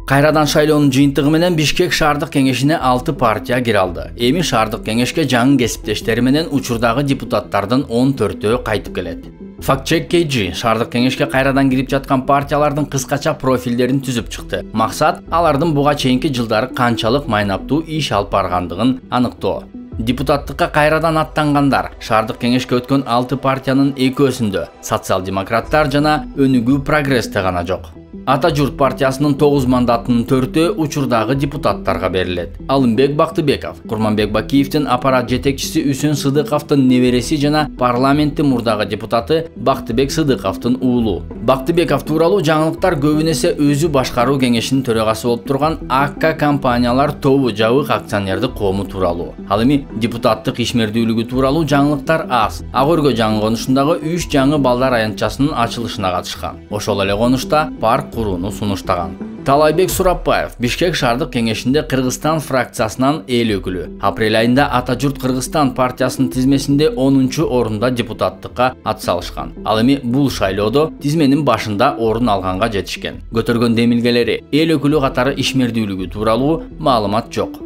Кайрадан шайлоонун жыйынтыгы менен Бишкек шаардык кеңешине 6 партия кире алды. Эми шаардык кеңешке жаңы кесиптештери менен учурдагы депутаттардын 14-өө кайтып келет. Фактчек KG шаардык кеңешке кайрадан кирип жаткан партиялардын кыскача профилдерин түзүп чыкты. Максат алардын буга чейинки жылдары канчалык майнаптуу иш алып баргандыгын аныктоо. Депутаттыкка кайрадан аттангандар шаардык кеңешке өткөн 6 партиянын экөөсүндө социал-демократтар жана Өнүгүү прогрессте гана жок. Ата журт партиясынын 9 мандатынын 4-өө учурдагы депутаттарга берилет. Алымбек Бактыбеков, Курманбек Бакиевдин аппарат жетекчиси Үсүн Сыдыковдун небереси жана парламенттин мурдагы депутаты Бактыбек Сыдыковдун уулу. Бактыбеков тууралуу жаңылыктар көбүнесе өзү башкаруу кеңешинин төрагасы болуп турган АКК компаниялар тобу жабык акционердик коому тууралуу. Ал эми депутаттык ишмердүүлүгү тууралуу жаңылыктар аз. Ак өргө жаңы конушундагы 3 жаңы балдар аянтчасынын ачылышына катышкан. Ошол эле конушта парк курууну сунуштаган. Талайбек Сурапбаев Бишкек шаардык кеңешинде Кыргызстан фракциясынан эл өкүлү. Апрель айында Ата журт Кыргызстан партиясынын тизмесинде 10-орунда депутаттыкка атсалышкан. Ал эми бул шайлоодо тизменин башында орун алганга жетишкен. Көтөргөн демилгелери эл өкүлү катары ишмердүүлүгү тууралуу маалымат жок.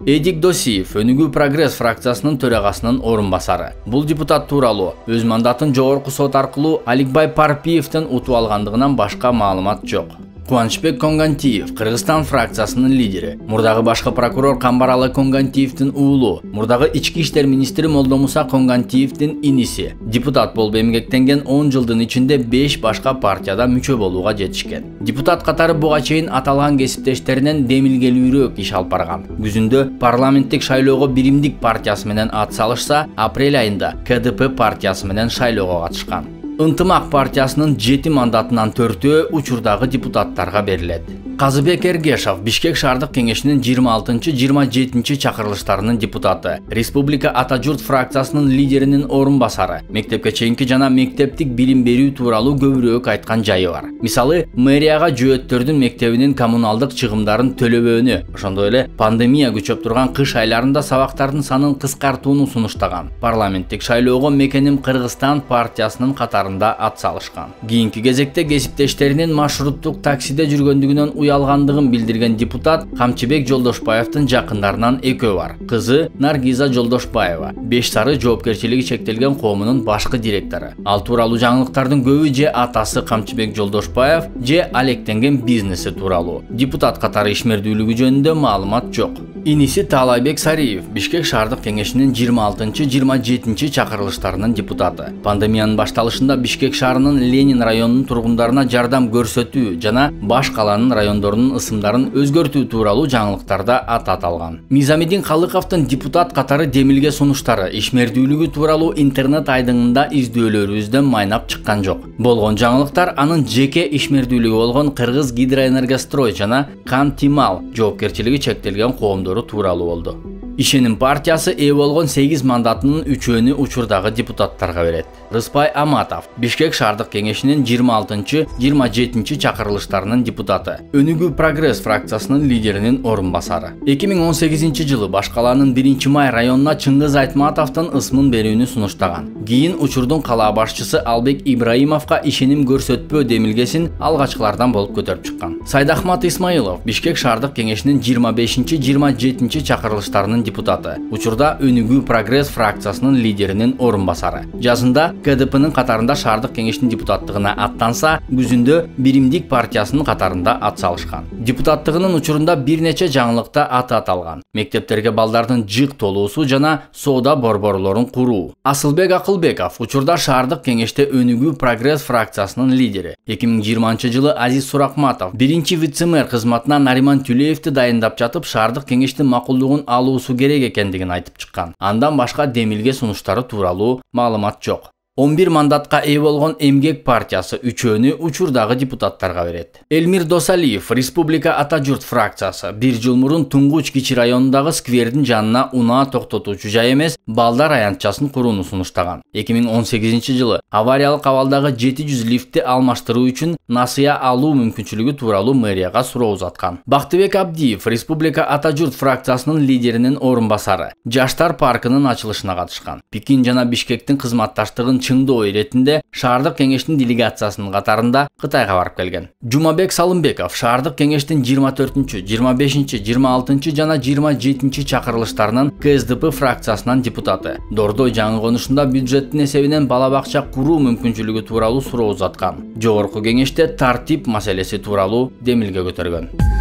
Эдик Досиев Өнүгүү прогресс фракциясынын төрагасынын орун басары. Бул депутат тууралуу өз мандатын жогорку сот аркылуу Аликбай Парпиевден утуп алгандыгынан башка маалымат жок. Кубанычбек Конгантиев Кыргызстан фракциясынын лидери. Мурдагы башкы прокурор Камбаралы Конгантиевдин уулу, мурдагы ички иштер министри Молдомуса Конгантиевдин иниси. Депутат болуп эмгектенген 10 жылдын ичинде 5 башка партияда мүчө болууга жетишкен. Депутат катары буга чейин аталган кесиптештеринен демилгелүүрөөк иш алып барган. Күзүндө парламенттик шайлоого Биримдик партиясы менен атсалышса, апрель айында КДП партиясы менен шайлоого катышкан. Ынтымак партиясынын 7 мандатынан 4-өө учурдагы депутаттарга берилет. Казыбек Эргешов Бишкек шаардык кеңешинин 26-27 чакырылыштарынын депутаты, Республика Ата журт фракциясынын лидеринин орун басары. Мектепке чейинки жана мектептик билим берүү тууралуу көбүрөөк айткан жайы бар. Мисалы, мэрияга жөөттөрдүн мектебинин коммуналдык чыгымдарын төлөбөөнү, ошондой эле пандемия күчөп турган кыш айларында сабактардын санын кыскартууну сунуштаган. Парламенттик шайлоого Мекеним Кыргызстан партиясынын катарында атсалышкан. Кийинки кезекте кесиптештеринин маршруттук таксиде жүргөндүгүнөн уялгандыгын билдирген депутат Камчыбек Жолдошбаевдин жакындарынан экөө бар. Кызы Наргиза Жолдошбаева, Беш Сары жоопкерчилиги чектелген коомунун башкы директору. Ал тууралуу жаңылыктардын көбү же атасы Камчыбек Жолдошбаев, же алектенген бизнеси тууралуу. Депутат катары ишмердүүлүгү жөнүндө маалымат жок. Иниси Талайбек Сариев Бишкек шаардык кеңешинин 26-27 чакырылыштарынын депутаты. Пандемиянын башталышында Бишкек шаарынын Ленин районунун тургундарына жардам көрсөтүү жана баш каланын райондорунун ысымдарын өзгөртүү тууралуу жаңылыктарда ат аталган. Мизамидин Калыковдун депутат катары демилге сунуштары ишмердүүлүгү тууралуу интернет айдыңында издөөлөрүбүздөн майнап чыккан жок. Болгон жаңылыктар анын жеке ишмердүүлүгү болгон Кыргыз Гидроэнергострой жана Кантимал жоопкерчилиги чектелген коомдору тууралуу болду. Ишеним партиясы ээ болгон 8 мандатынын 3-өөнү учурдагы депутаттарга берет. Рыспай Аматов Бишкек шаардык кеңешинин 26-27 чакырылыштарынын депутаты, Өнүгүү прогресс фракциясынын лидеринин орун басары. 2018 жылы Баш каланын 1-май районуна Чыңгыз Айтматовдун ысмын берүүнү сунуштаган. Кийин учурдун кала башчысы Албек Ибраимовго ишеним көрсөтпөө демилгесин алгачкылардан болуп көтөрүп чыккан. Сайдахмат Исмаилов Бишкек шаардык кеңешинин 25-27 чакырылыштарынын депутаты. Учурда Өнүгүү прогресс фракциясынын лидеринин орун басары. Жазында КДПнын катарында шаардык кеңештин депутаттыгына аттанса, күзүндө Биримдик партиясынын катарында атсалышкан. Депутаттыгынын учурунда бир нече жаңылыкта аты аталган. Мектептерге балдардын жык толуусу жана соода борборлорун куруу. Асылбек Акылбеков учурда шаардык кеңеште Өнүгүү прогресс фракциясынын лидери. 2020 жылы Азиз Суракматов биринчи вице-мэр кызматына Нариман Түлеевди дайындап жатып, шаардык кеңештин макулдугун алуусу керек экендигин айтып чыккан. Андан башка демилге сунуштары тууралуу маалымат жок. 11 мандатка ээ болгон Эмгек партиясы 3-өөнү учурдагы депутаттарга берет. Элмир Досалиев Республика Ата журт фракциясы 1 жыл мурун Туңгуч кичи районундагы сквердин жанына унаа токтотуучу жай эмес, балдар аянтчасын курууну сунуштаган. 2018 жылы авариялык абалдагы 700 лифтти алмаштыруу үчүн насыя алуу мүмкүнчүлүгү тууралуу мэрияга суроо узаткан. Бактыбек Абдиев Республика Ата журт фракциясынын лидеринин орун басары, Жаштар паркынын ачылышына катышкан. Пекин жана Бишкектин кызматташтыгын чыңдоо иретинде шаардык кеңештин делегациясынын катарында Кытайга барып келген. Жумабек Салымбеков шаардык кеңештин 24-чү, 25-чи, 26-чы жана 27-чи чакырылыштарынын КСДП фракциясынан депутаты. Дордой жаңы конушунда бюджеттин эсебинен бала бакча куруу мүмкүнчүлүгү тууралуу суроо узаткан. Жогорку кеңеште тартип маселеси тууралуу демилге көтөргөн.